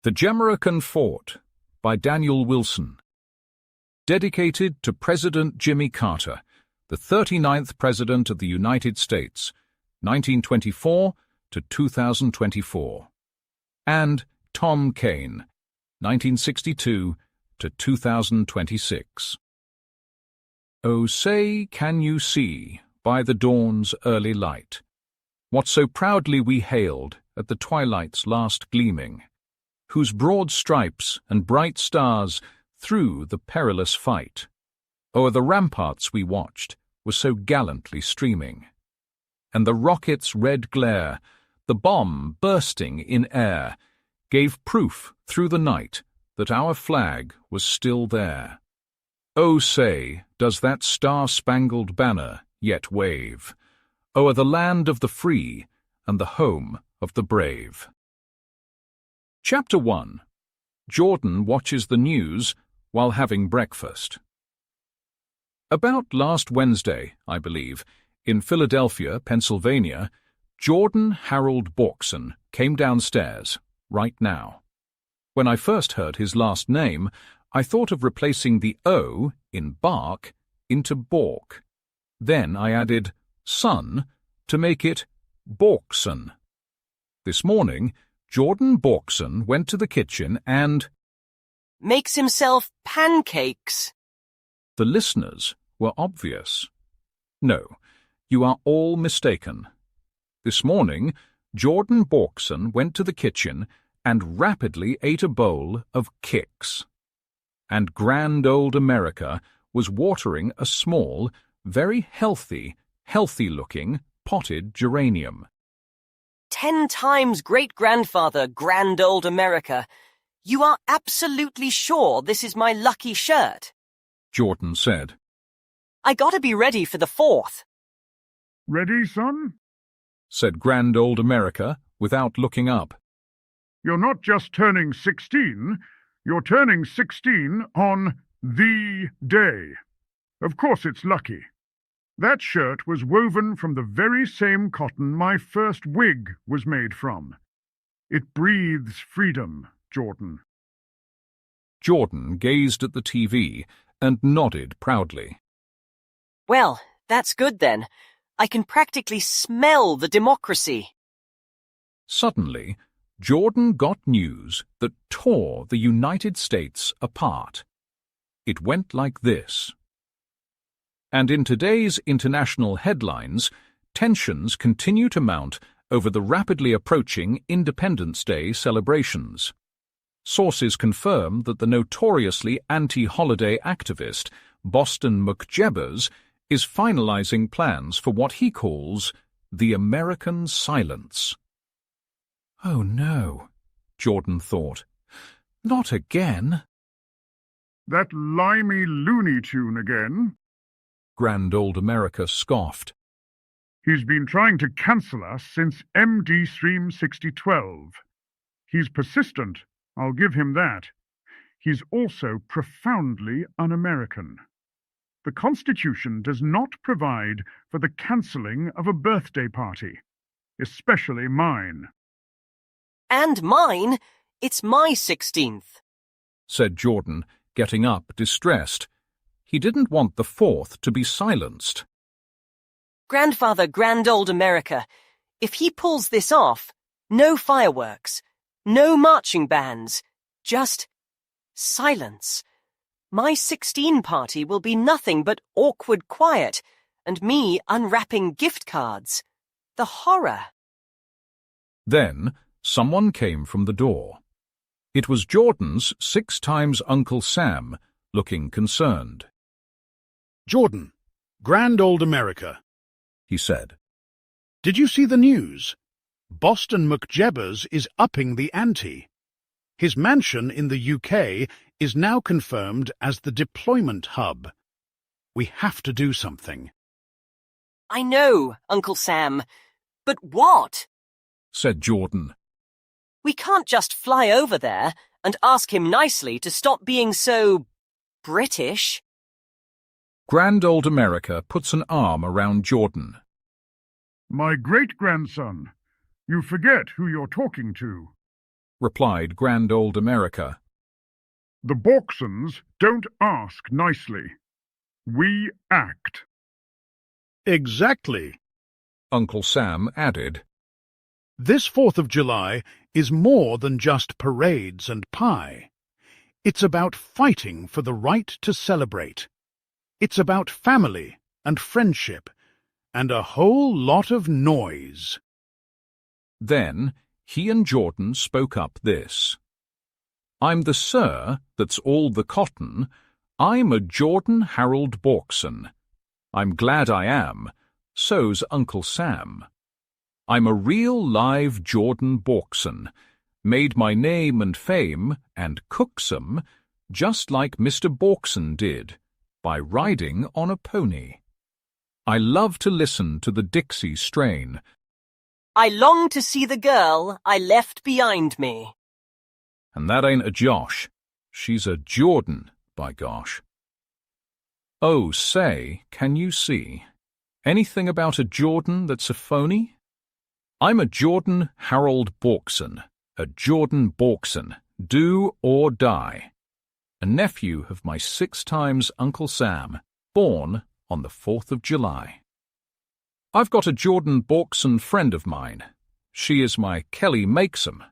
The Jamaican Fort by Daniel Wilson. Dedicated to President Jimmy Carter, the 39th President of the United States, 1924 to 2024. And Tom Kane, 1962 to 2026. Oh, say, can you see, by the dawn's early light, what so proudly we hailed at the twilight's last gleaming, whose broad stripes and bright stars through the perilous fight o'er the ramparts we watched were so gallantly streaming, and the rocket's red glare, the bomb bursting in air, gave proof through the night that our flag was still there. Oh, say, does that star-spangled banner yet wave o'er the land of the free and the home of the brave? Chapter 1. Jordan watches the news while having breakfast. About last Wednesday, I believe, in Philadelphia, Pennsylvania, Jordan Harold Borkson came downstairs, right now. When I first heard his last name, I thought of replacing the O in bark into Bork. Then I added son to make it Borkson. This morning, Jordan Borkson went to the kitchen and makes himself pancakes. The listeners were obvious. No, you are all mistaken. This morning, Jordan Borkson went to the kitchen and rapidly ate a bowl of kicks. And grand old America was watering a small, very healthy-looking potted geranium. 10 times great-grandfather, grand old America. You are absolutely sure this is my lucky shirt? Jordan said. I gotta be ready for the 4th. Ready, son? Said grand old America without looking up. You're not just turning 16, you're turning 16 on the day. Of course it's lucky. That shirt was woven from the very same cotton my first wig was made from. It breathes freedom, Jordan. Jordan gazed at the TV and nodded proudly. Well, that's good then. I can practically smell the democracy. Suddenly, Jordan got news that tore the United States apart. It went like this. And in today's international headlines, tensions continue to mount over the rapidly approaching Independence Day celebrations. Sources confirm that the notoriously anti-holiday activist Boston McJebbers is finalizing plans for what he calls the American silence. Oh no, Jordan thought. Not again. That limey Looney Tune again? Grand old America scoffed. He's been trying to cancel us since MD Stream 6012. He's persistent, I'll give him that. He's also profoundly un-American. The Constitution does not provide for the cancelling of a birthday party, especially mine. And mine? It's my 16th, said Jordan, getting up distressed. He didn't want the 4th to be silenced. Grandfather, grand old America, if he pulls this off, no fireworks, no marching bands, just silence. My 16 party will be nothing but awkward quiet, and me unwrapping gift cards. The horror. Then someone came from the door. It was Jordan's 6 times Uncle Sam, looking concerned. Jordan, grand old America, he said. Did you see the news? Boston McJebbers is upping the ante. His mansion in the UK is now confirmed as the deployment hub. We have to do something. I know, Uncle Sam. But what? Said Jordan. We can't just fly over there and ask him nicely to stop being so British. Grand old America puts an arm around Jordan. My great-grandson, you forget who you're talking to. replied grand old America. The Borksons don't ask nicely. We act. Exactly. Uncle Sam added. This 4th of July is more than just parades and pie. It's about fighting for the right to celebrate. It's about family and friendship and a whole lot of noise. Then he and Jordan spoke up this. I'm the sir that's all the cotton. I'm a Jordan Harold Borkson. I'm glad I am. So's Uncle Sam. I'm a real live Jordan Borkson. Made my name and fame and cooksome just like Mr. Borkson did, by riding on a pony. I love to listen to the Dixie strain. I long to see the girl I left behind me. And that ain't a Josh. She's a Jordan, by gosh. Oh, say, can you see anything about a Jordan that's a phony? I'm a Jordan Harold Borkson, a Jordan Borkson, do or die. A nephew of my 6 times Uncle Sam, born on the 4th of July. I've got a Jordan Borkson friend of mine. She is my Kelly Makesome.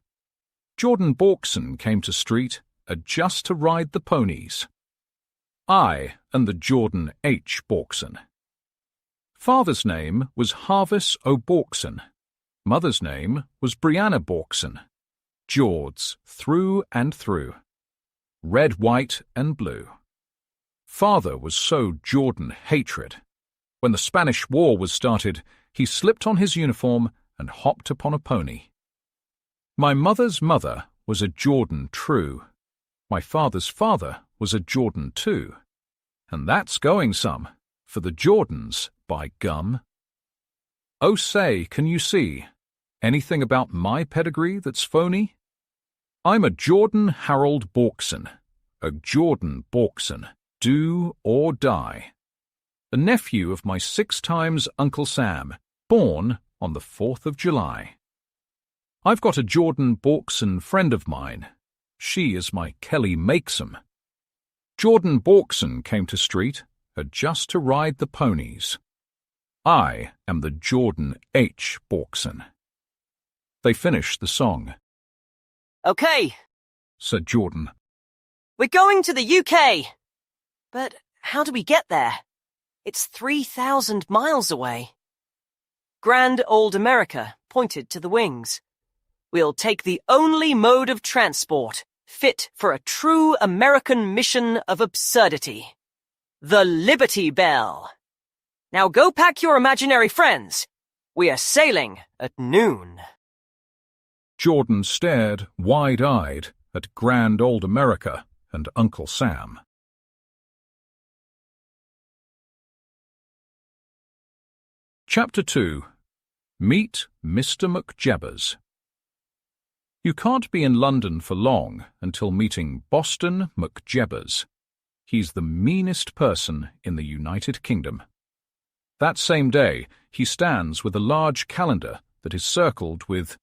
Jordan Borkson came to street just to ride the ponies. I am the Jordan H. Borkson. Father's name was Harvis O'Borkson. Mother's name was Brianna Borkson. Jords through and through. Red, white, and blue. Father was so Jordan hatred. When the Spanish War was started, he slipped on his uniform and hopped upon a pony. My mother's mother was a Jordan true. My father's father was a Jordan too. And that's going some, for the Jordans, by gum. Oh, say, can you see anything about my pedigree that's phony? I'm a Jordan Harold Borkson, a Jordan Borkson, do or die. A nephew of my 6 times Uncle Sam, born on the 4th of July. I've got a Jordan Borkson friend of mine. She is my Kelly Makesome. Jordan Borkson came to street just to ride the ponies. I am the Jordan H. Borkson. They finished the song. Okay, Said Jordan. we're going to the UK. But how do we get there? It's 3,000 miles away. Grand old America pointed to the wings. We'll take the only mode of transport fit for a true American mission of absurdity. The Liberty Belle. Now go pack your imaginary friends. We are sailing at noon. Jordan stared, wide-eyed, at grand old America and Uncle Sam. Chapter 2. Meet Mr. McJebbers. You can't be in London for long until meeting Boston McJebbers. He's the meanest person in the United Kingdom. That same day, he stands with a large calendar that is circled with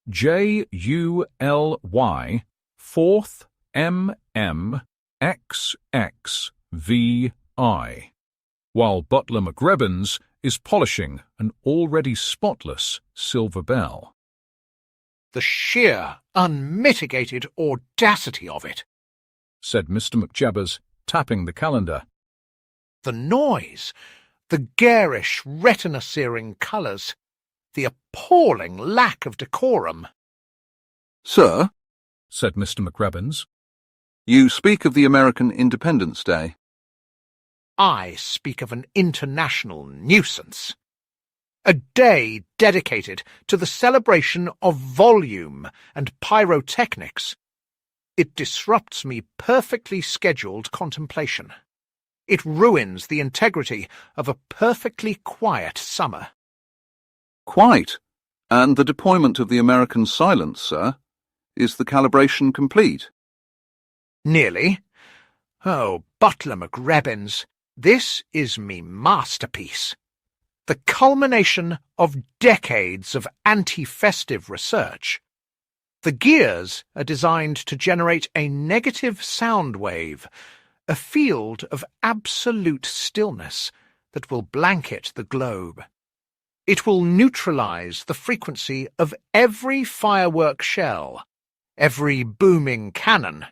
JULY 4th MMXXVI, while Butler McRebbins is polishing an already spotless silver bell. The sheer, unmitigated audacity of it, Said Mr. McJebbers, tapping the calendar. The noise, the garish, retina-searing colours, the appalling lack of decorum. Sir, Said Mr. McRebbins. you speak of the American Independence Day. I speak of an international nuisance. A day dedicated to the celebration of volume and pyrotechnics. It disrupts me perfectly scheduled contemplation. It ruins the integrity of a perfectly quiet summer. Quite. And the deployment of the American silence, sir. Is the calibration complete? Nearly. Oh, Butler McRebbins, this is me masterpiece. The culmination of decades of anti-festive research. The gears are designed to generate a negative sound wave, a field of absolute stillness that will blanket the globe. It will neutralize the frequency of every firework shell, every booming cannon,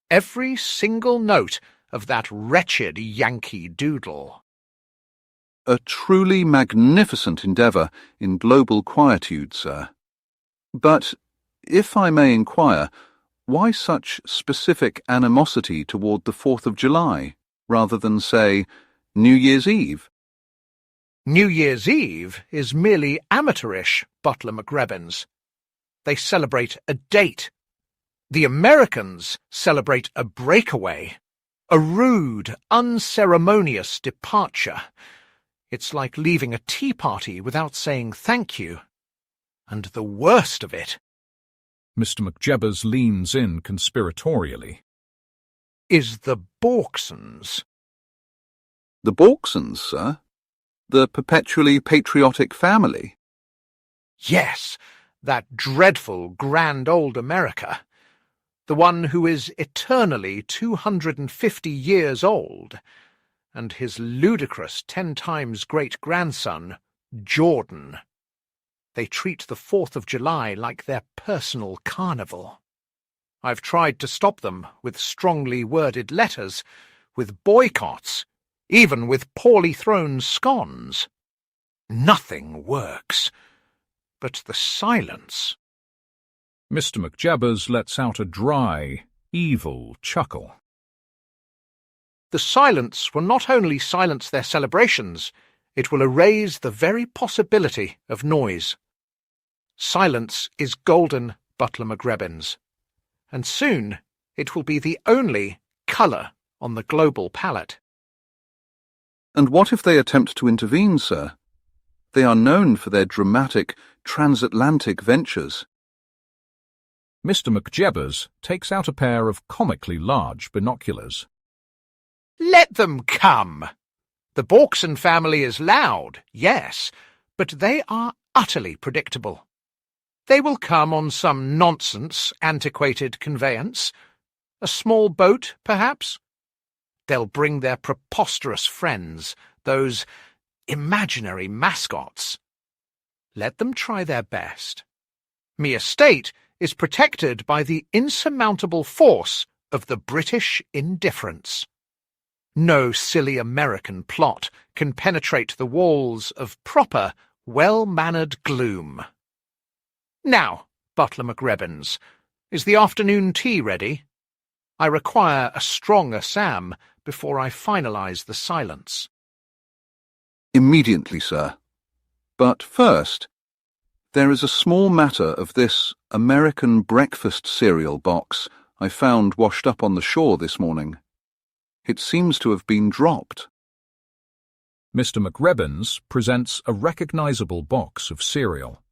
every single note of that wretched Yankee Doodle. A truly magnificent endeavour in global quietude, sir. But, if I may inquire, why such specific animosity toward the 4th of July, rather than, say, New Year's Eve? New Year's Eve is merely amateurish, Butler McRebbins. They celebrate a date. The Americans celebrate a breakaway, a rude, unceremonious departure. It's like leaving a tea party without saying thank you. And the worst of it, Mr. McJebbers leans in conspiratorially, is the Borksons. The Borksons, sir? The perpetually patriotic family? Yes, that dreadful grand old America. The one who is eternally 250 years old, and his ludicrous 10 times great-grandson, Jordan. They treat the 4th of July like their personal carnival. I've tried to stop them with strongly worded letters, with boycotts, even with poorly thrown scones. Nothing works. But the silence. Mr. McJebbers lets out a dry, evil chuckle. The silence will not only silence their celebrations, it will erase the very possibility of noise. Silence is golden, Butler McRebbins, and soon it will be the only colour on the global palette. And what if they attempt to intervene, sir? They are known for their dramatic transatlantic ventures. Mr. McJebbers takes out a pair of comically large binoculars. Let them come. The Borkson family is loud, yes, but they are utterly predictable. They will come on some nonsense, antiquated conveyance. A small boat, perhaps? They'll bring their preposterous friends, those imaginary mascots. Let them try their best. Me estate is protected by the insurmountable force of the British indifference. No silly American plot can penetrate the walls of proper, well-mannered gloom. Now, Butler McRebbins, is the afternoon tea ready? I require a strong Assam before I finalise the silence. Immediately, sir. But first, there is a small matter of this American breakfast cereal box I found washed up on the shore this morning. It seems to have been dropped. Mr. McRebbins presents a recognisable box of cereal.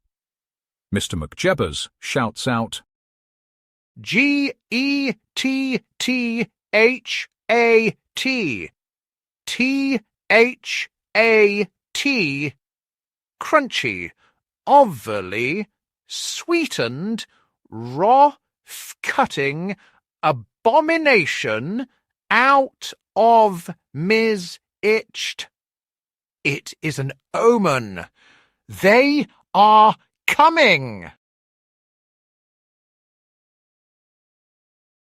Mr. McJebbers shouts out, G-E-T-T-H-A-T, T-H-A-T, crunchy, overly, sweetened, raw, cutting, abomination, out of Ms. Itched. It is an omen. They are coming.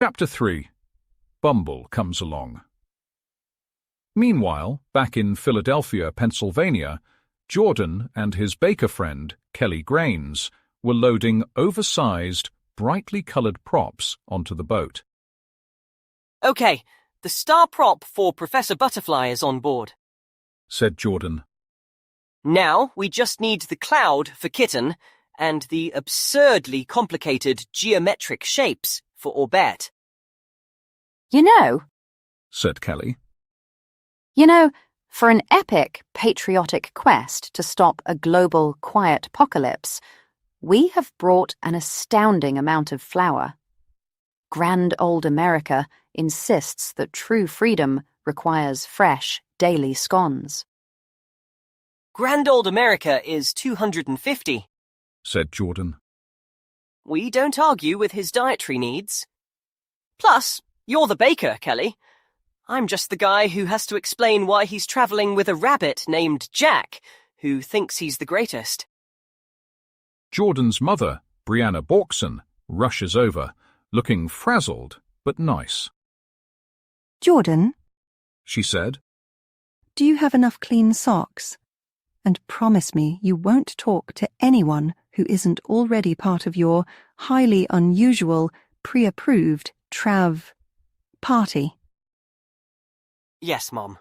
Chapter 3. Bumble comes along. Meanwhile, back in Philadelphia, Pennsylvania, Jordan and his baker friend, Kelly Grains, were loading oversized, brightly coloured props onto the boat. Okay, the star prop for Professor Butterfly is on board, said Jordan. Now we just need the cloud for Kitten and the absurdly complicated geometric shapes for Orbette. You know, said Kelly, for an epic patriotic quest to stop a global quiet apocalypse, we have brought an astounding amount of flour. Grand old America insists that true freedom requires fresh, daily scones. Grand old America is 250, said Jordan. We don't argue with his dietary needs. Plus, you're the baker, Kelly. I'm just the guy who has to explain why he's travelling with a rabbit named Jack, who thinks he's the greatest. Jordan's mother, Brianna Borkson, rushes over, looking frazzled but nice. Jordan, She said, do you have enough clean socks? And promise me you won't talk to anyone who isn't already part of your highly unusual, pre-approved party. Yes, Mom.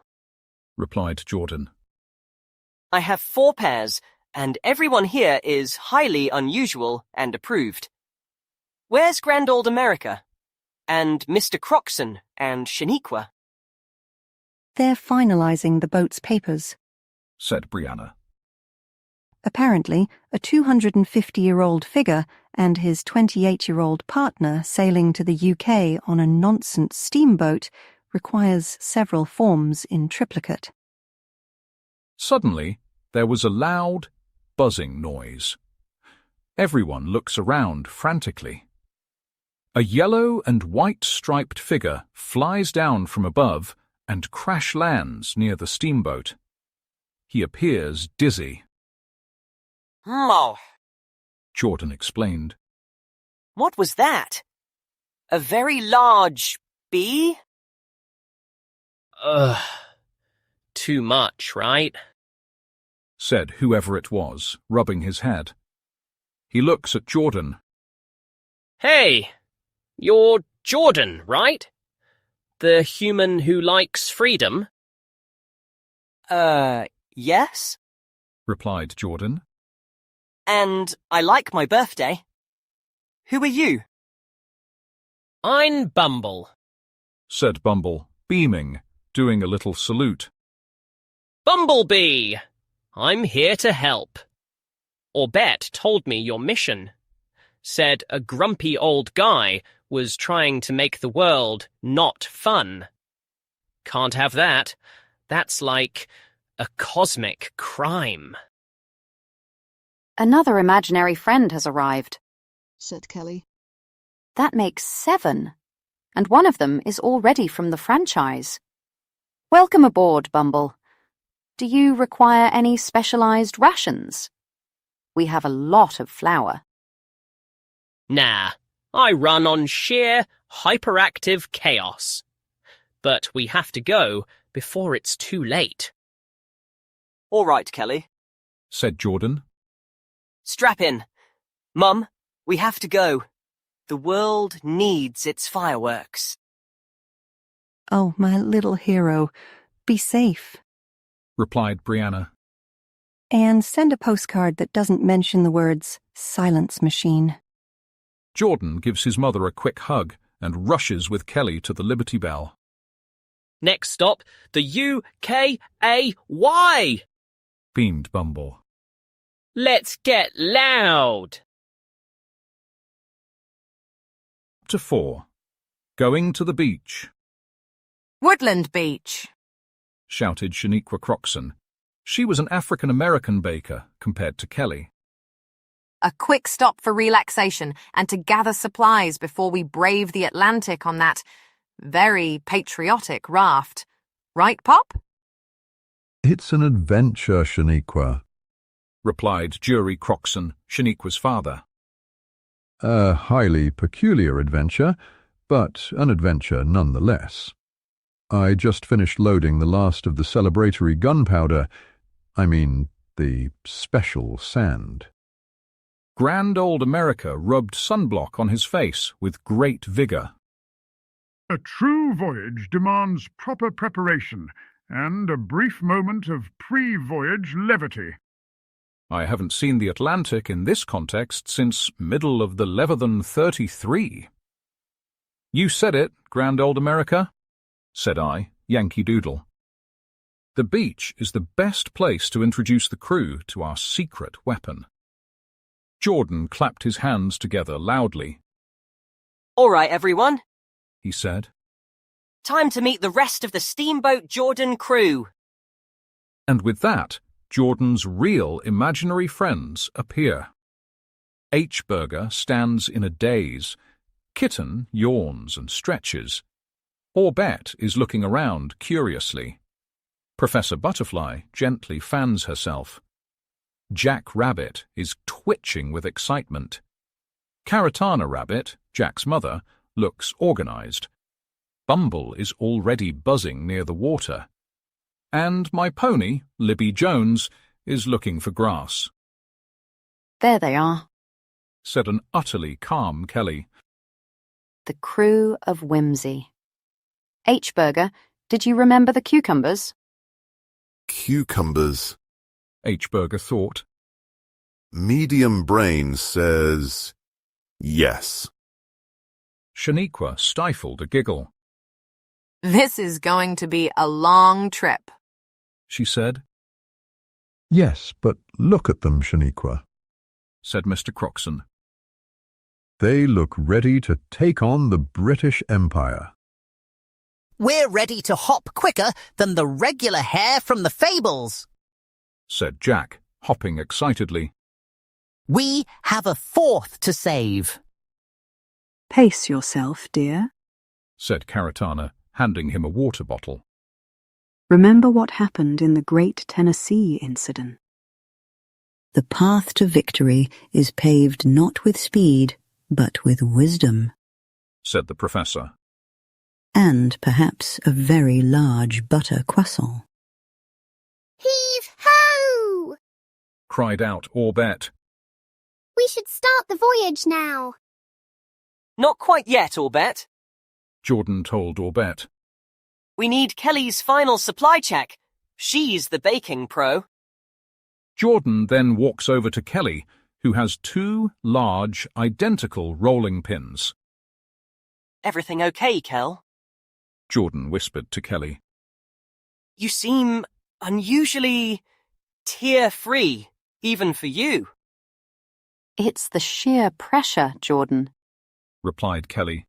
replied Jordan. I have 4 pairs, and everyone here is highly unusual and approved. Where's Grand Old America? And Mr. Croxon and Shaniqua? They're finalising the boat's papers. Said Brianna. Apparently, a 250-year-old figure and his 28-year-old partner sailing to the UK on a nonsense steamboat requires several forms in triplicate. Suddenly, there was a loud, buzzing noise. Everyone looks around frantically. A yellow and white striped figure flies down from above and crash lands near the steamboat. He appears dizzy. Oh, Jordan explained. what was that? A very large bee? Too much, right? Said whoever it was, rubbing his head. He looks at Jordan. Hey, you're Jordan, right? The human who likes freedom? Yes? Replied Jordan. And I like my birthday. Who are you? I'm Bumble. Said Bumble, beaming, doing a little salute. Bumble Bee! I'm here to help. Orbette told me your mission. Said a grumpy old guy was trying to make the world not fun. Can't have that. That's like a cosmic crime. Another imaginary friend has arrived, said Kelly. That makes 7, and one of them is already from the franchise. Welcome aboard, Bumble. Do you require any specialized rations? We have a lot of flour. Nah, I run on sheer, hyperactive chaos. But we have to go before it's too late. All right, Kelly. Said Jordan. Strap in. Mum, we have to go. The world needs its fireworks. Oh, my little hero, be safe. Replied Brianna. And send a postcard that doesn't mention the words silence machine. Jordan gives his mother a quick hug and rushes with Kelly to the Liberty Belle. Next stop, the UKAY! Beamed Bumble. Let's get loud! Chapter 4. Going to the beach. Woodland Beach. Shouted Shaniqua Croxon. She was an African-American baker compared to Kelly. A quick stop for relaxation and to gather supplies before we brave the Atlantic on that very patriotic raft. Right, Pop? It's an adventure, Shaniqua. Replied Dreary Croxon, Shaniqua's father. A highly peculiar adventure, but an adventure nonetheless. I just finished loading the last of the celebratory gunpowder. I mean, the special sand. Grand Old America rubbed sunblock on his face with great vigour. A true voyage demands proper preparation and a brief moment of pre-voyage levity. I haven't seen the Atlantic in this context since middle of the Levathan 33. You said it, Grand Old America, said I, Yankee Doodle. The beach is the best place to introduce the crew to our secret weapon. Jordan clapped his hands together loudly. All right, everyone, He said. time to meet the rest of the Steamboat Jordan crew. And with that, Jordan's real imaginary friends appear. H-Burger stands in a daze. Kitten yawns and stretches. Orbette is looking around curiously. Professor Butterfly gently fans herself. Jack Rabbit is twitching with excitement. Caratana Rabbit, Jack's mother, looks organized. Bumble is already buzzing near the water. And my pony, Libby Jones, is looking for grass. There they are, Said an utterly calm Kelly. the Crew of Whimsy. H-Burger, did you remember the cucumbers? Cucumbers. H-Burger thought. Medium brain says yes. Shaniqua stifled a giggle. This is going to be a long trip. She said, Yes, but look at them, Shaniqua. said Mr. Croxon. They look ready to take on the British Empire. We're ready to hop quicker than the regular hare from the fables, Said Jack, hopping excitedly. We have a fourth to save. Pace yourself, dear. Said Caratana, handing him a water bottle. Remember what happened in the Great Tennessee Incident. The path to victory is paved not with speed, but with wisdom. Said the professor. And perhaps a very large butter croissant. Heave-ho! Cried out Orbette. We should start the voyage now. Not quite yet, Orbette. Jordan told Orbette. We need Kelly's final supply check. She's the baking pro. Jordan then walks over to Kelly, who has 2 large, identical rolling pins. Everything okay, Kel? Jordan whispered to Kelly. You seem unusually tear-free, even for you. It's the sheer pressure, Jordan. Replied Kelly.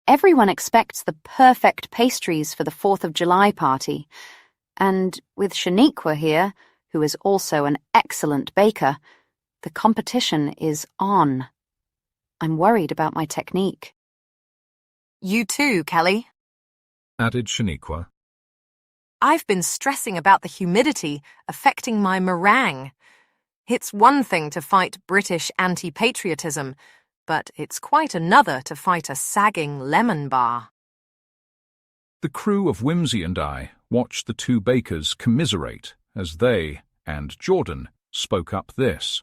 Everyone expects the perfect pastries for the 4th of July party. And with Shaniqua here, who is also an excellent baker, the competition is on. I'm worried about my technique. You too, Kelly. Added Shaniqua. I've been stressing about the humidity affecting my meringue. It's one thing to fight British anti-patriotism, but it's quite another to fight a sagging lemon bar. The Crew of Whimsy and I watched the 2 bakers commiserate as they and Jordan spoke up this.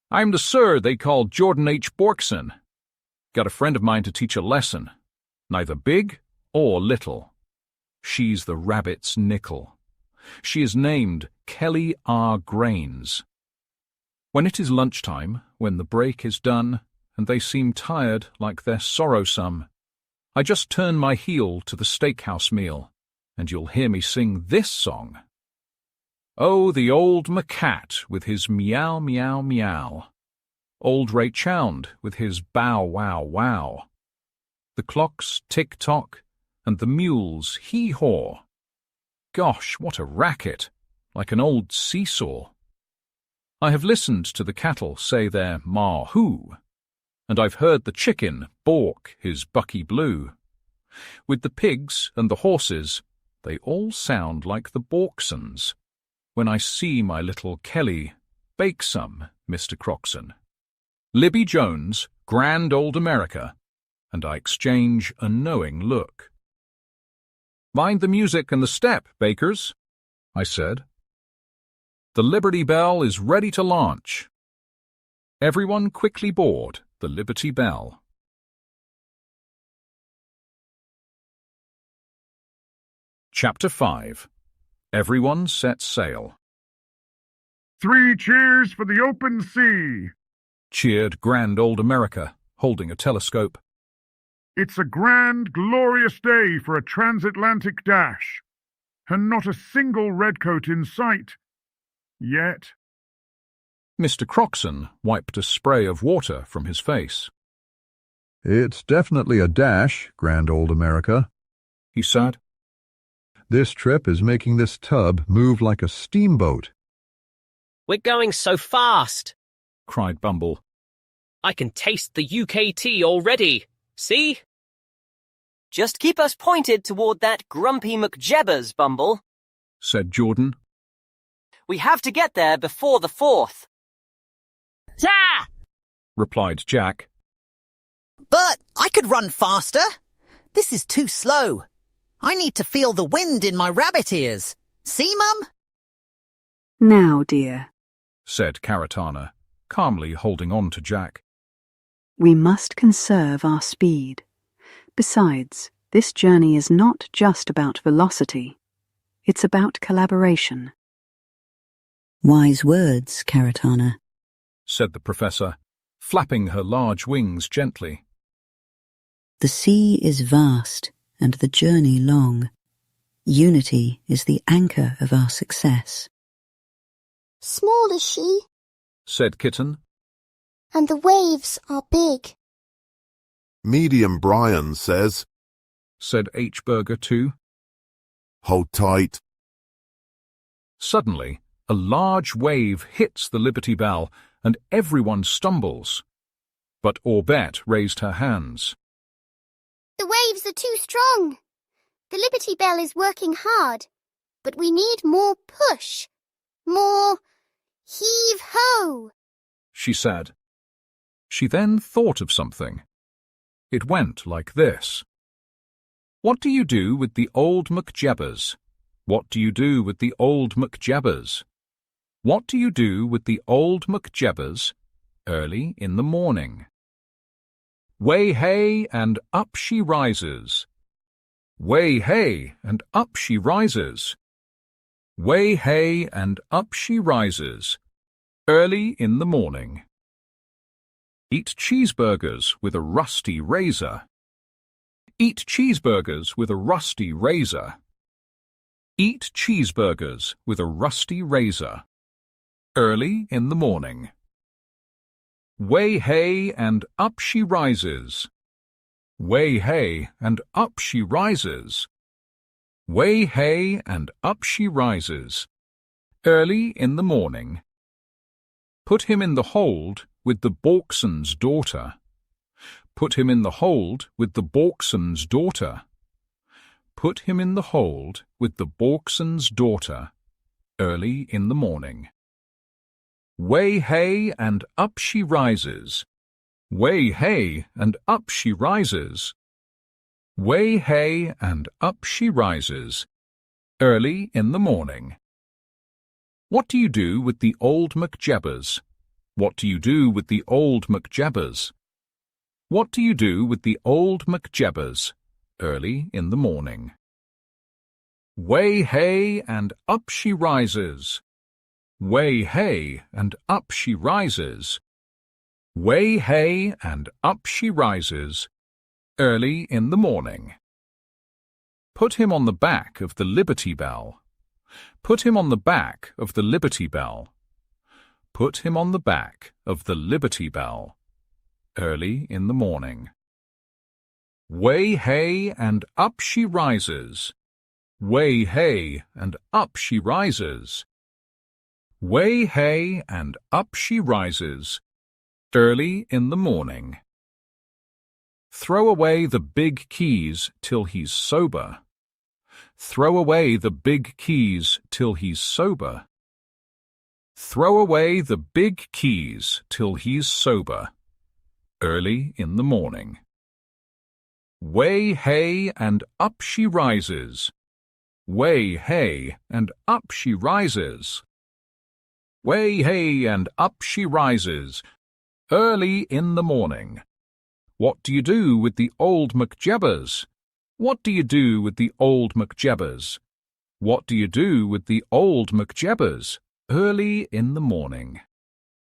I'm the sir they call Jordan H. Borkson. Got a friend of mine to teach a lesson, neither big or little. She's the rabbit's nickel. She is named Kelly R. Grains. When it is lunchtime, when the break is done, and they seem tired like they're sorrowsome, I just turn my heel to the steakhouse meal, and you'll hear me sing this song. Oh, the old macat with his meow, meow, meow. Old Ray Chound with his bow, wow, wow. The clocks tick-tock, and the mules hee-haw. Gosh, what a racket, like an old seesaw. I have listened to the cattle say their ma-hoo, and I've heard the chicken balk his bucky blue. With the pigs and the horses, they all sound like the Borksons. When I see my little Kelly, bake some, Mr. Croxon. Libby Jones, grand old America, and I exchange a knowing look. Mind the music and the step, bakers, I said. The Liberty Belle is ready to launch. Everyone quickly board the Liberty Belle. Chapter 5. Everyone sets sail. 3 cheers for the open sea. Cheered grand old America, holding a telescope. It's a grand, glorious day for a transatlantic dash, and not a single redcoat in sight. Yet. Mr. Croxon wiped a spray of water from his face. It's definitely a dash, grand old America, he said. This trip is making this tub move like a steamboat. We're going so fast, cried Bumble. I can taste the UK tea already. See? Just keep us pointed toward that grumpy McJebbers, Bumble, said Jordan. We have to get there before the 4th. Ah! Replied Jack. But I could run faster. This is too slow. I need to feel the wind in my rabbit ears. See, Mum? Now, dear, said Caratana, calmly holding on to Jack. we must conserve our speed. Besides, this journey is not just about velocity. It's about collaboration. Wise words, Caratana, said the Professor, flapping her large wings gently. The sea is vast and the journey long. Unity is the anchor of our success. Small is she, said Kitten. and the waves are big. Medium Brian says, said H. Burger too. hold tight. Suddenly, a large wave hits the Liberty Belle, and everyone stumbles. But Orbette raised her hands. The waves are too strong. The Liberty Belle is working hard, but we need more push. More heave-ho. She said. She then thought of something. It went like this. What do you do with the old McJebbers? What do you do with the old McJebbers? What do you do with the old McJebbers early in the morning? Way hey, and up she rises. Way hey, and up she rises. Way hey, and up she rises, early in the morning. Eat cheeseburgers with a rusty razor. Eat cheeseburgers with a rusty razor. Eat cheeseburgers with a rusty razor, early in the morning. Way hey, and up she rises. Way hey, and up she rises. Way hey, and up she rises, early in the morning. Put him in the hold with the Borkson's daughter. Put him in the hold with the Borkson's daughter. Put him in the hold with the Borkson's daughter, early in the morning. Way hey, and up she rises. Way hey, and up she rises. Way hey, and up she rises, early in the morning. What do you do with the old McJebbers? What do you do with the old McJebbers? What do you do with the old McJebbers, early in the morning? Way hey, and up she rises. Way hey, and up she rises. Way hey, and up she rises, early in the morning. Put him on the back of the Liberty Belle. Put him on the back of the Liberty Belle. Put him on the back of the Liberty Belle, early in the morning. Way hey, and up she rises. Way hey, and up she rises. Way hey, and up she rises, early in the morning. Throw away the big keys till he's sober. Throw away the big keys till he's sober. Throw away the big keys till he's sober, early in the morning. Way hey, and up she rises. Way hey, and up she rises. Way hey, and up she rises, early in the morning. What do you do with the old McJebbers? What do you do with the old McJebbers? What do you do with the old McJebbers, early in the morning?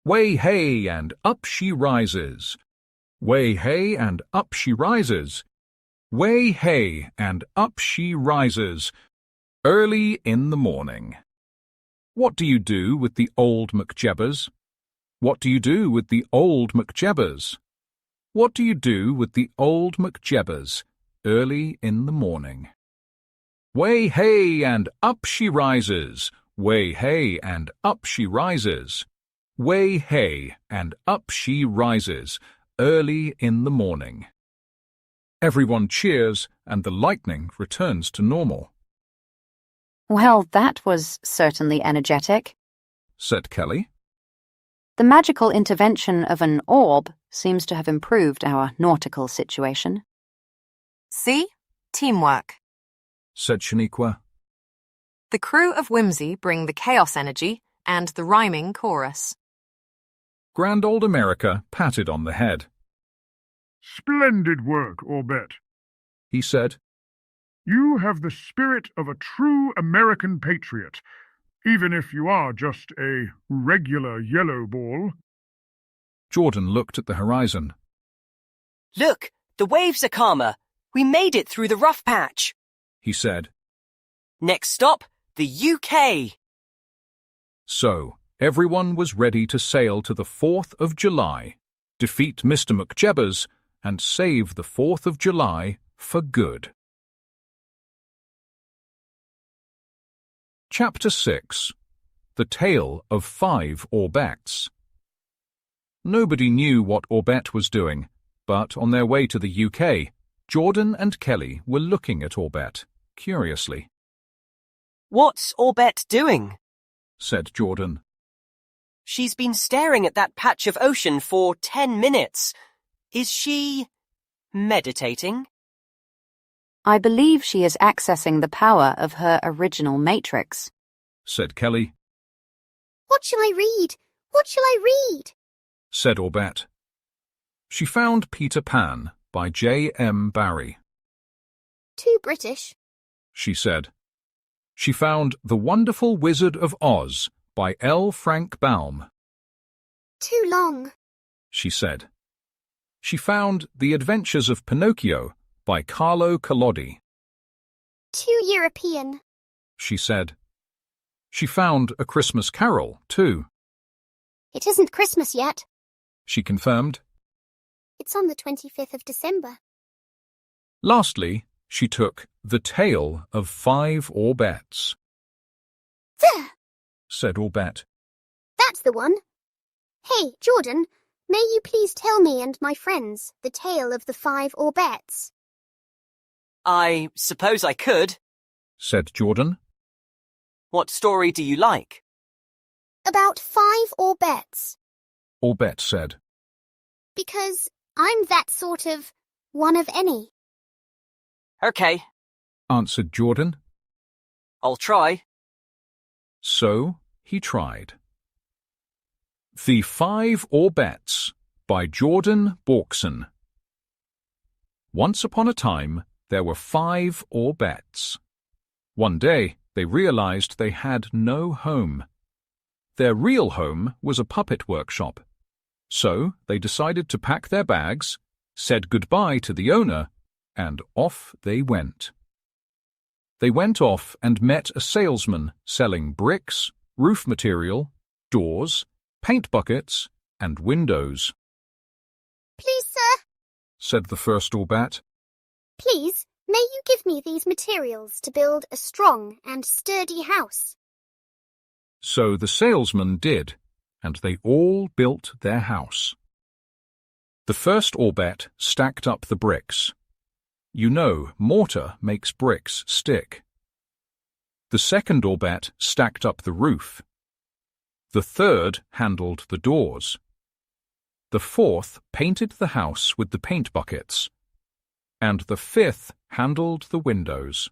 Way hey, and up she rises. Way hey, and up she rises. Way hey, and up she rises, early in the morning. What do you do with the old McJebbers? What do you do with the old McJebbers? What do you do with the old McJebbers, early in the morning? Way hey, and up she rises. Way hey, and up she rises. Way hey, and up she rises, early in the morning. Everyone cheers, and the lightning returns to normal. Well, that was certainly energetic, said Kelly. The magical intervention of an orb seems to have improved our nautical situation. See? Teamwork, said Shaniqua. The Crew of Whimsy bring the chaos energy and the rhyming chorus. Grand Old America patted on the head. Splendid work, Orbette, he said. You have the spirit of a true American patriot, even if you are just a regular yellow ball. Jordan looked at the horizon. Look, the waves are calmer. We made it through the rough patch, he said. Next stop, the UK. So, everyone was ready to sail to the 4th of July, defeat Mr. McJebbers, and save the 4th of July for good. Chapter 6. The Tale of 5 Orbettes. Nobody knew what Orbette was doing, but on their way to the UK, Jordan and Kelly were looking at Orbette, curiously. What's Orbette doing? said Jordan. She's been staring at that patch of ocean for 10 minutes. Is she meditating? I believe she is accessing the power of her original matrix, said Kelly. What shall I read? What shall I read? said Orbette. She found Peter Pan by J. M. Barrie. Too British, she said. She found The Wonderful Wizard of Oz by L. Frank Baum. Too long, she said. She found The Adventures of Pinocchio by Carlo Collodi. Too European, she said. She found A Christmas Carol, too. It isn't Christmas yet. She confirmed. It's on the 25th of December. Lastly, she took The Tale of 5 Orbettes. There, said Orbette. that's the one. Hey, Jordan, may you please tell me and my friends the tale of the 5 Orbettes? I suppose I could, said Jordan. What story do you like? About 5 Orbettes. Orbette said. Because I'm that sort of one of any. Okay, answered Jordan. I'll try. So he tried. The 5 Orbettes by Jordan Borkson. Once upon a time, there were 5 Orbettes. One day, they realized they had no home. Their real home was a puppet workshop. So they decided to pack their bags, said goodbye to the owner, and off they went. They went off and met a salesman selling bricks, roof material, doors, paint buckets, and windows. Please, sir, said the first Orbette. please, may you give me these materials to build a strong and sturdy house? So the salesman did, and they all built their house. The first Orbette stacked up the bricks. You know, mortar makes bricks stick. The second Orbette stacked up the roof. The third handled the doors. The fourth painted the house with the paint buckets. And the fifth handled the windows.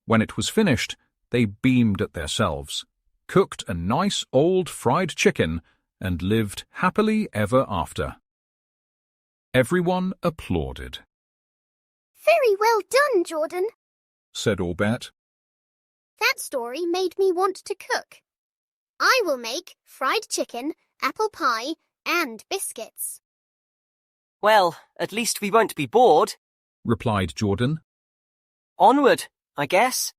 When it was finished, they beamed at themselves, cooked a nice old fried chicken, and lived happily ever after. Everyone applauded. Very well done, Jordan, said Orbette. That story made me want to cook. I will make fried chicken, apple pie, and biscuits. Well, at least we won't be bored, replied Jordan. Onward, I guess.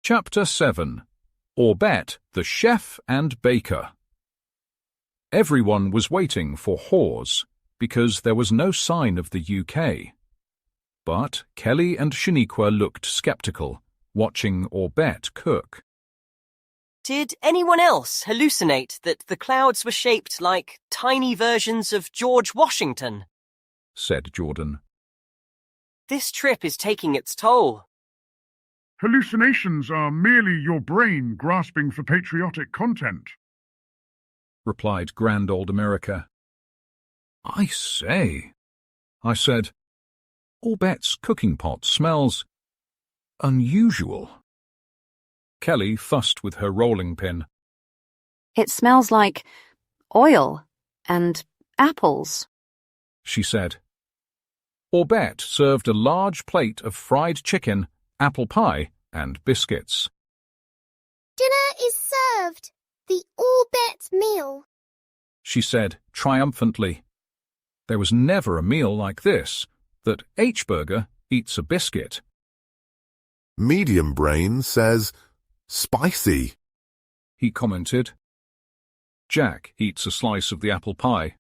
Chapter 7. Orbette, the Chef and Baker. Everyone was waiting for Hawes, because there was no sign of the UK. But Kelly and Shaniqua looked sceptical, watching Orbette cook. Did anyone else hallucinate that the clouds were shaped like tiny versions of George Washington? Said Jordan. This trip is taking its toll. Hallucinations are merely your brain grasping for patriotic content, replied Grand Old America. I say, I said, Orbette's cooking pot smells unusual. Kelly fussed with her rolling pin. It smells like oil and apples, she said. Orbette served a large plate of fried chicken, apple pie, and biscuits. Dinner is served. The Orbette meal, she said triumphantly. There was never a meal like this, that H-Burger eats a biscuit. Medium Brain says, spicy, he commented. Jack eats a slice of the apple pie.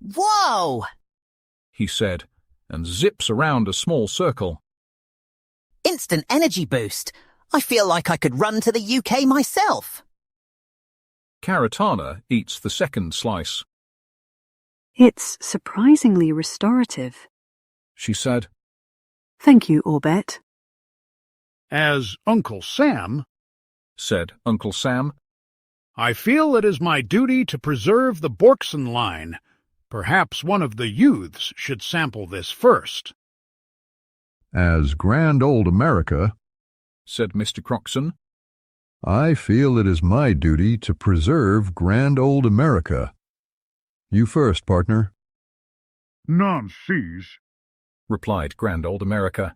Whoa! He said, and zips around a small circle. Instant energy boost. I feel like I could run to the UK myself. Caratana eats the second slice. It's surprisingly restorative, she said. Thank you, Orbette. As Uncle Sam, said Uncle Sam, I feel it is my duty to preserve the Borkson line. Perhaps one of the youths should sample this first. As Grand Old America, said Mr. Croxon, I feel it is my duty to preserve Grand Old America. You first, partner. Nonsense, replied Grand Old America.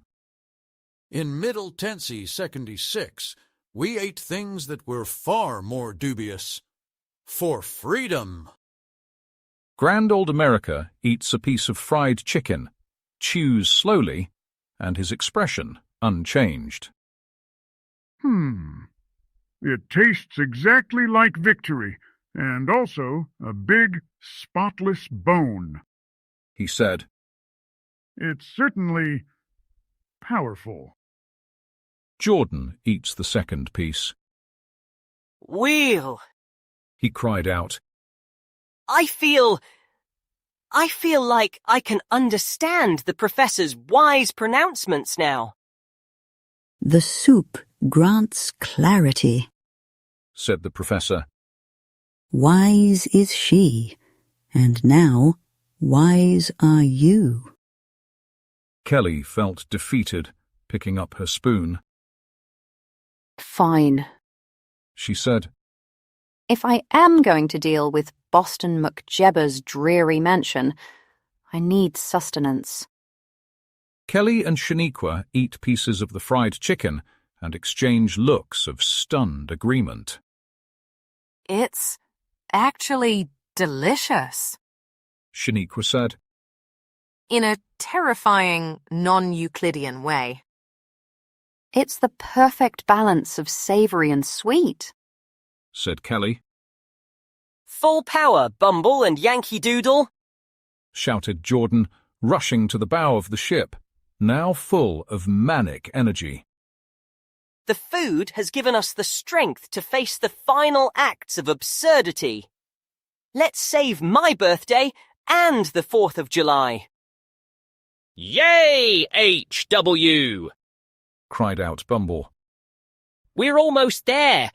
In Middle Tennessee 76, we ate things that were far more dubious. For freedom. Grand Old America eats a piece of fried chicken, chews slowly, and his expression unchanged. It tastes exactly like victory, and also a big, spotless bone, he said. It's certainly powerful. Jordan eats the second piece. Wheel! He cried out. I feel like I can understand the professor's wise pronouncements now. The soup grants clarity, said the professor. Wise is she, and now wise are you. Kelly felt defeated, picking up her spoon. Fine, she said. If I am going to deal with Boston McJebbers' dreary mansion, I need sustenance. Kelly and Shaniqua eat pieces of the fried chicken and exchange looks of stunned agreement. It's actually delicious, Shaniqua said. in a terrifying, non-Euclidean way. It's the perfect balance of savoury and sweet, said Kelly. Full power, Bumble and Yankee Doodle, shouted Jordan, rushing to the bow of the ship, now full of manic energy. The food has given us the strength to face the final acts of absurdity. Let's save my birthday and the 4th of July. Yay, HW! cried out Bumble. We're almost there.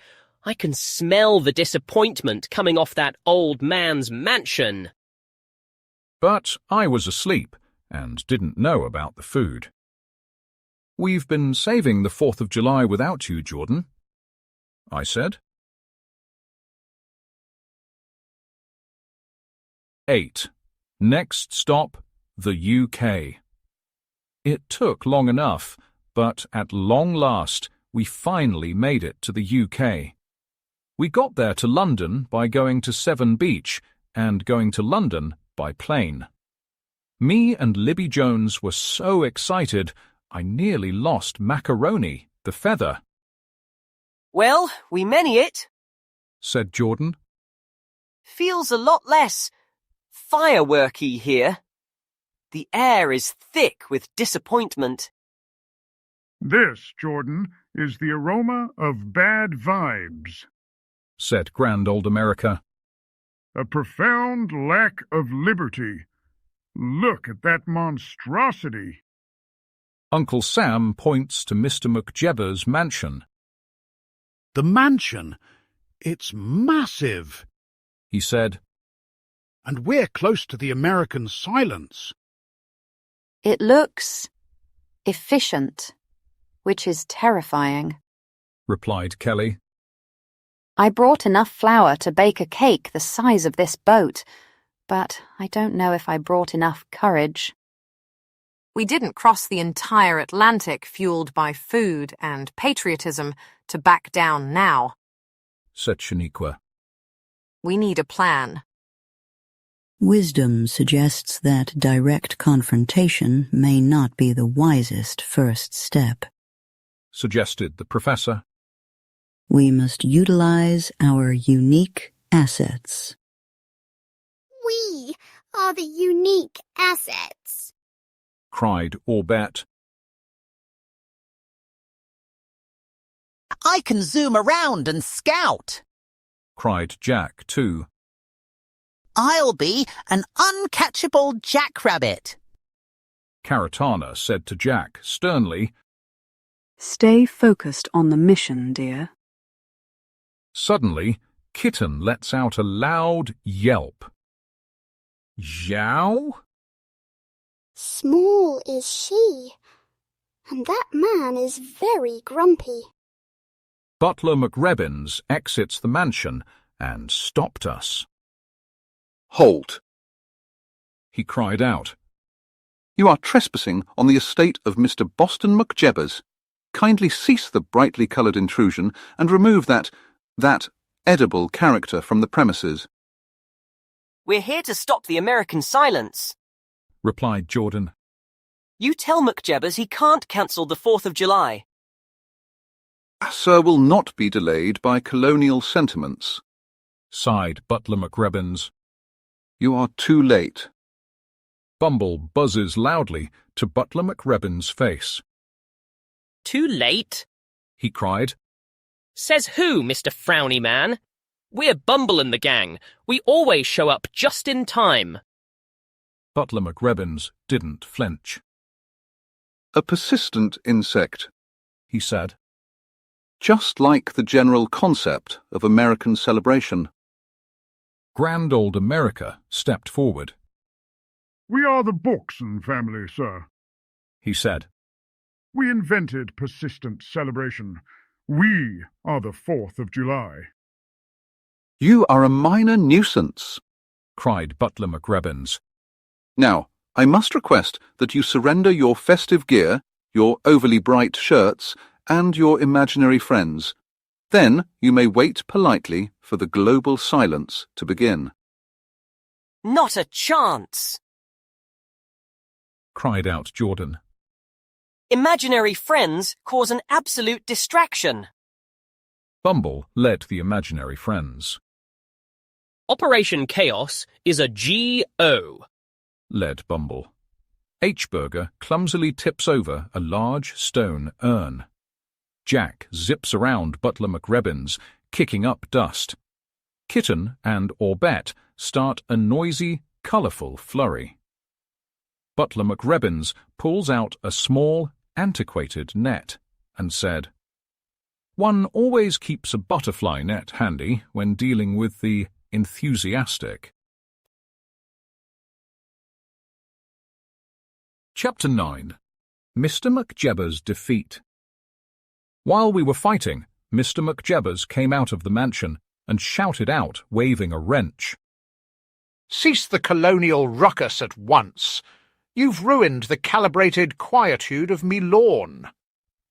I can smell the disappointment coming off that old man's mansion. But I was asleep and didn't know about the food. We've been saving the 4th of July without you, Jordan, I said. 8. Next stop, the UK. It took long enough, but at long last we finally made it to the UK. We got there to London by going to Severn Beach and going to London by plane. Me and Libby Jones were so excited I nearly lost Macaroni, the feather. Well, we many it, said Jordan. Feels a lot less fireworky here. The air is thick with disappointment. This, Jordan, is the aroma of bad vibes, said Grand Old America. a profound lack of liberty. Look at that monstrosity. Uncle Sam points to Mr. McJebbers' mansion. The mansion? It's massive, he said. And we're close to the American silence. It looks efficient, which is terrifying, replied Kelly. I brought enough flour to bake a cake the size of this boat, but I don't know if I brought enough courage. We didn't cross the entire Atlantic fueled by food and patriotism to back down now, said Shaniqua. We need a plan. Wisdom suggests that direct confrontation may not be the wisest first step, suggested the professor. We must utilize our unique assets. We are the unique assets, cried Orbette. I can zoom around and scout, cried Jack too. I'll be an uncatchable jackrabbit, Caratana said to Jack sternly. Stay focused on the mission, dear. Suddenly, Kitten lets out a loud yelp. Yow? Small is she, and that man is very grumpy. Butler McRebbins exits the mansion and stopped us. Halt! He cried out. You are trespassing on the estate of Mr. Boston McJebbers. Kindly cease the brightly coloured intrusion and remove that edible character from the premises. We're here to stop the American silence, replied Jordan. You tell McJebbers he can't cancel the 4th of July. Sir will not be delayed by colonial sentiments, sighed Butler McRebbins. You are too late. Bumble buzzes loudly to Butler McRebbins' face. Too late? He cried. Says who, Mr. Frowny Man? We're Bumble and the gang. We always show up just in time. Butler McRebbins didn't flinch. A persistent insect, he said. Just like the general concept of American celebration. Grand Old America stepped forward. We are the Borkson family, sir, he said. We invented persistent celebration. We are the 4th of July. You are a minor nuisance, cried Butler McRebbins. Now, I must request that you surrender your festive gear, your overly bright shirts, and your imaginary friends. Then you may wait politely for the global silence to begin. Not a chance, cried out Jordan. Imaginary friends cause an absolute distraction. Bumble led the imaginary friends. Operation Chaos is a GO, led Bumble. H-Burger clumsily tips over a large stone urn. Jack zips around Butler McRebbins, kicking up dust. Kitten and Orbette start a noisy, colourful flurry. Butler McRebbins pulls out a small, antiquated net and said, One always keeps a butterfly net handy when dealing with the enthusiastic. Chapter 9. Mr. McJebbers' Defeat. While we were fighting, Mr. McJebbers came out of the mansion and shouted out, waving a wrench. Cease the colonial ruckus at once. You've ruined the calibrated quietude of me lawn.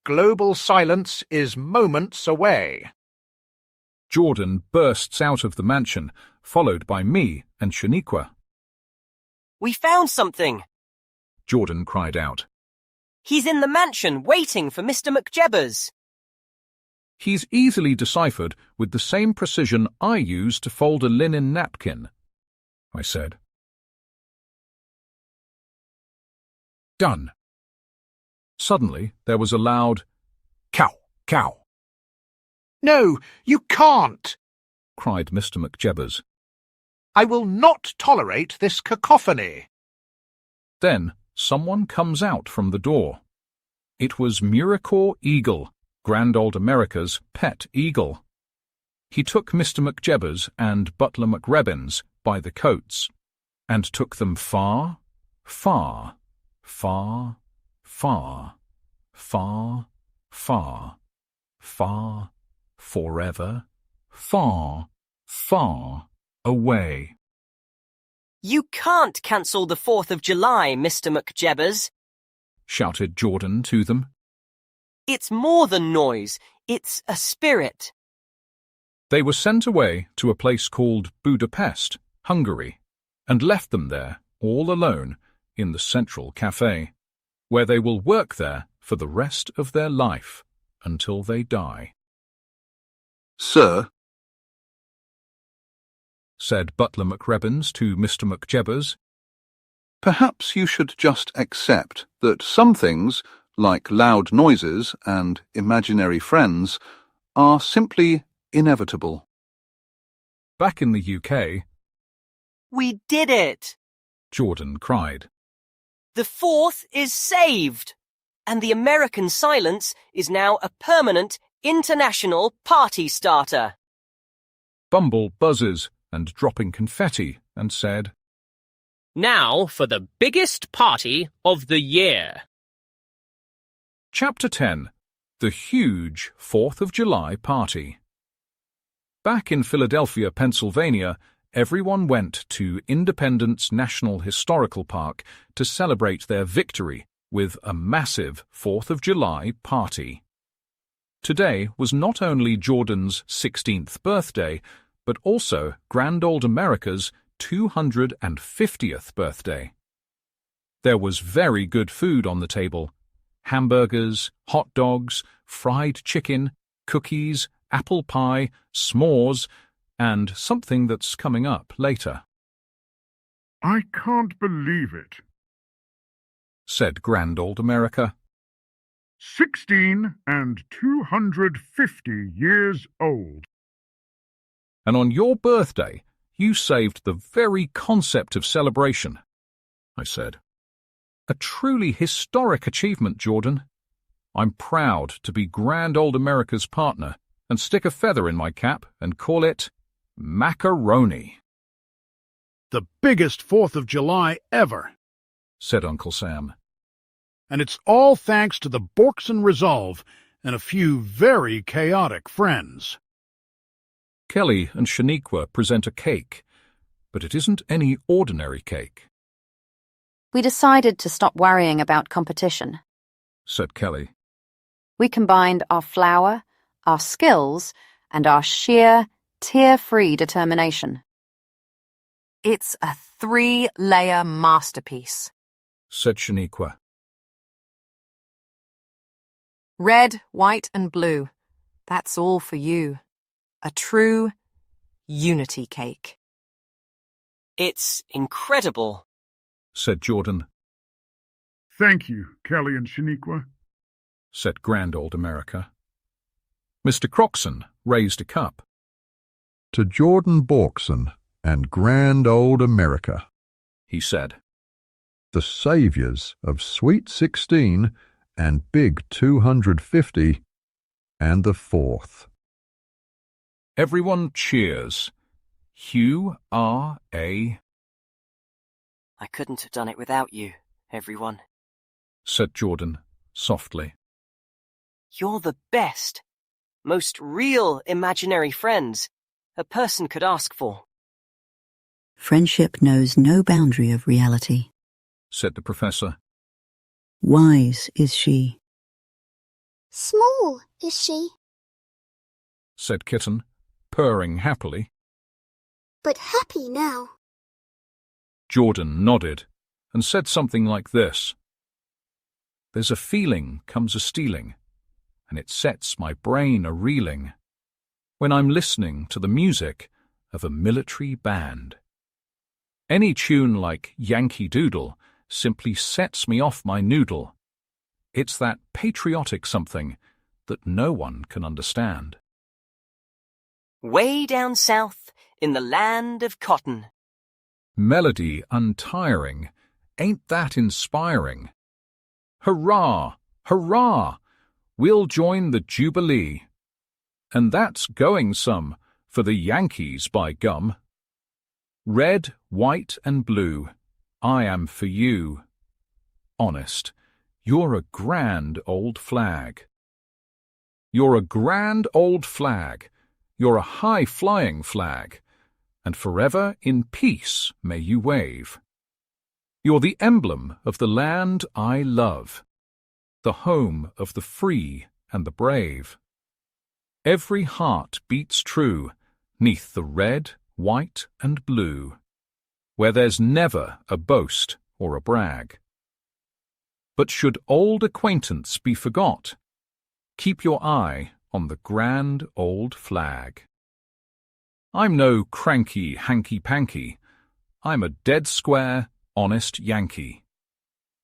Global silence is moments away. Jordan bursts out of the mansion, followed by me and Shaniqua. We found something, Jordan cried out. He's in the mansion, waiting for Mr. McJebbers. He's easily deciphered with the same precision I use to fold a linen napkin, I said. Done. Suddenly there was a loud cow, cow, No, you can't, cried Mr. McJebbers. I will not tolerate this cacophony. Then someone comes out from the door. It was Muracore Eagle, Grand Old America's pet eagle. He took Mr. McJebbers and Butler McRebbins by the coats, and took them far, far, far, far, far, far, far, forever, far, far away. You can't cancel the 4th of July, Mr. McJebbers, shouted Jordan to them. It's more than noise, it's a spirit. They were sent away to a place called Budapest, Hungary, and left them there, all alone, in the Central Café, where they will work there for the rest of their life, until they die. Sir, said Butler McRebbins to Mr. McJebbers, perhaps you should just accept that some things, like loud noises and imaginary friends, are simply inevitable. Back in the UK, We did it! Jordan cried. The 4th is saved! And the American silence is now a permanent international party starter. Bumble buzzes and dropping confetti and said, Now for the biggest party of the year. Chapter 10. The Huge 4th of July Party. Back in Philadelphia, Pennsylvania, everyone went to Independence National Historical Park to celebrate their victory with a massive 4th of July party. Today was not only Jordan's 16th birthday, but also Grand Old America's 250th birthday. There was very good food on the table: hamburgers, hot dogs, fried chicken, cookies, apple pie, s'mores, and something that's coming up later. I can't believe it, said Grand Old America. 16 and 250 years old. And on your birthday, you saved the very concept of celebration, I said. A truly historic achievement, Jordan. I'm proud to be Grand Old America's partner and stick a feather in my cap and call it macaroni. The biggest 4th of July ever, said Uncle Sam. And it's all thanks to the Borkson resolve and a few very chaotic friends. Kelly and Shaniqua present a cake, but it isn't any ordinary cake. We decided to stop worrying about competition, said Kelly. We combined our flour, our skills, and our sheer, tear-free determination. It's a 3-layer masterpiece. Said Shaniqua. Red, white, and blue. That's all for you. A true unity cake. It's incredible, said Jordan. Thank you, Kelly and Shaniqua, said Grand Old America. Mr. Croxon raised a cup. To Jordan Borkson and Grand Old America, he said. The saviours of Sweet 16 and Big 250 and the 4th. Everyone cheers. Hugh R.A. I couldn't have done it without you, everyone, said Jordan softly. You're the best, most real imaginary friends a person could ask for. Friendship knows no boundary of reality, said the professor. Wise is she. Small is she, said Kitten, purring happily. but happy now. Jordan nodded and said something like this. There's a feeling comes a stealing, and it sets my brain a reeling, when I'm listening to the music of a military band. Any tune like Yankee Doodle simply sets me off my noodle. It's that patriotic something that no one can understand. Way down south in the land of cotton. Melody untiring, ain't that inspiring? Hurrah, hurrah, we'll join the Jubilee. And that's going some for the Yankees, by gum. Red, white and blue, I am for you. Honest, you're a grand old flag. You're a grand old flag, you're a high-flying flag, and forever in peace may you wave. You're the emblem of the land I love, the home of the free and the brave. Every heart beats true 'neath the red, white and blue, where there's never a boast or a brag. But should old acquaintance be forgot, keep your eye on the grand old flag. I'm no cranky hanky-panky, I'm a dead square, honest Yankee,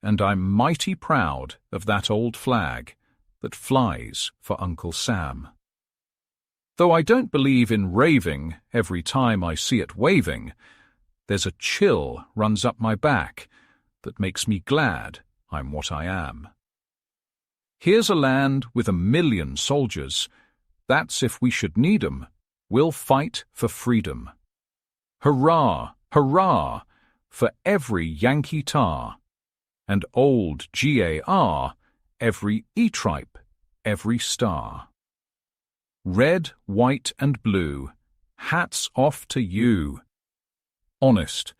and I'm mighty proud of that old flag that flies for Uncle Sam. Though I don't believe in raving every time I see it waving, there's a chill runs up my back that makes me glad I'm what I am. Here's a land with 1,000,000 soldiers, that's if we should need 'em, we'll fight for freedom. Hurrah, hurrah, for every Yankee tar, and old GAR, every E-tripe, every star. Red, white and blue, hats off to you. Honest,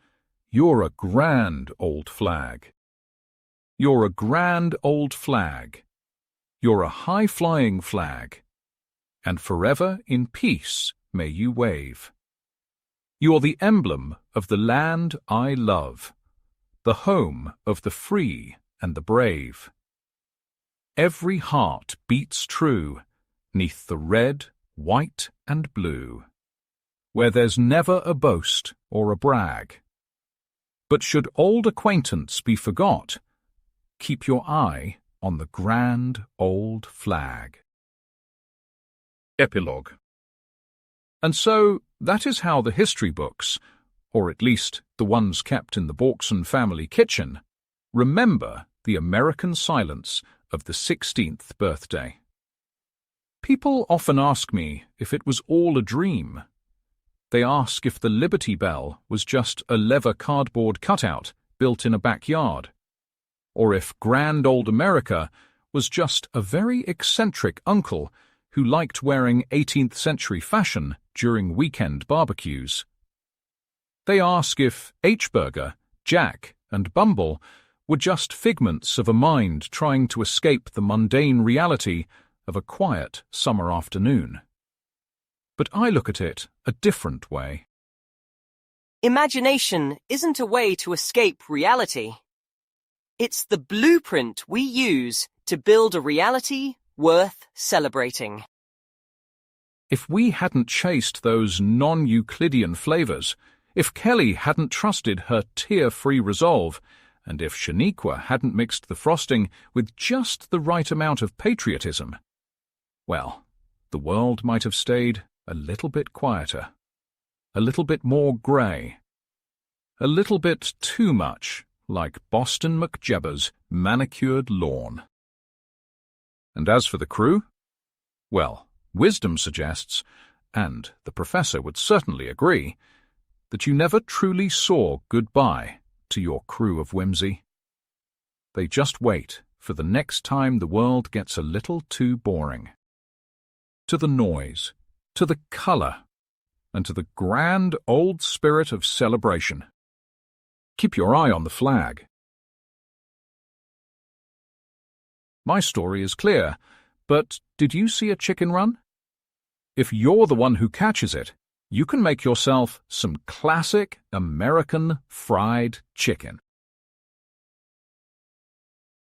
you're a grand old flag. You're a grand old flag. You're a high-flying flag, and forever in peace may you wave. You're the emblem of the land I love, the home of the free and the brave. Every heart beats true 'neath the red, white and blue, where there's never a boast or a brag. But should old acquaintance be forgot, keep your eye on the grand old flag. Epilogue. And so that is how the history books, or at least the ones kept in the Borkson family kitchen, remember the American silence of the 16th birthday. People often ask me if it was all a dream. They ask if the Liberty Belle was just a leather cardboard cutout built in a backyard, or if grand old America was just a very eccentric uncle who liked wearing 18th century fashion during weekend barbecues. They ask if H-Burger, Jack, and Bumble were just figments of a mind trying to escape the mundane reality of a quiet summer afternoon. But I look at it a different way. Imagination isn't a way to escape reality. It's the blueprint we use to build a reality worth celebrating. If we hadn't chased those non-Euclidean flavors, if Kelly hadn't trusted her tear-free resolve, and if Shaniqua hadn't mixed the frosting with just the right amount of patriotism, well, the world might have stayed a little bit quieter, a little bit more grey, a little bit too much like Boston McJebbers' manicured lawn. And as for the crew, well, wisdom suggests, and the professor would certainly agree, that you never truly saw goodbye to your crew of whimsy. They just wait for the next time the world gets a little too boring. To the noise, to the colour, and to the grand old spirit of celebration. Keep your eye on the flag. My story is clear, but did you see a chicken run? If you're the one who catches it, you can make yourself some classic American fried chicken.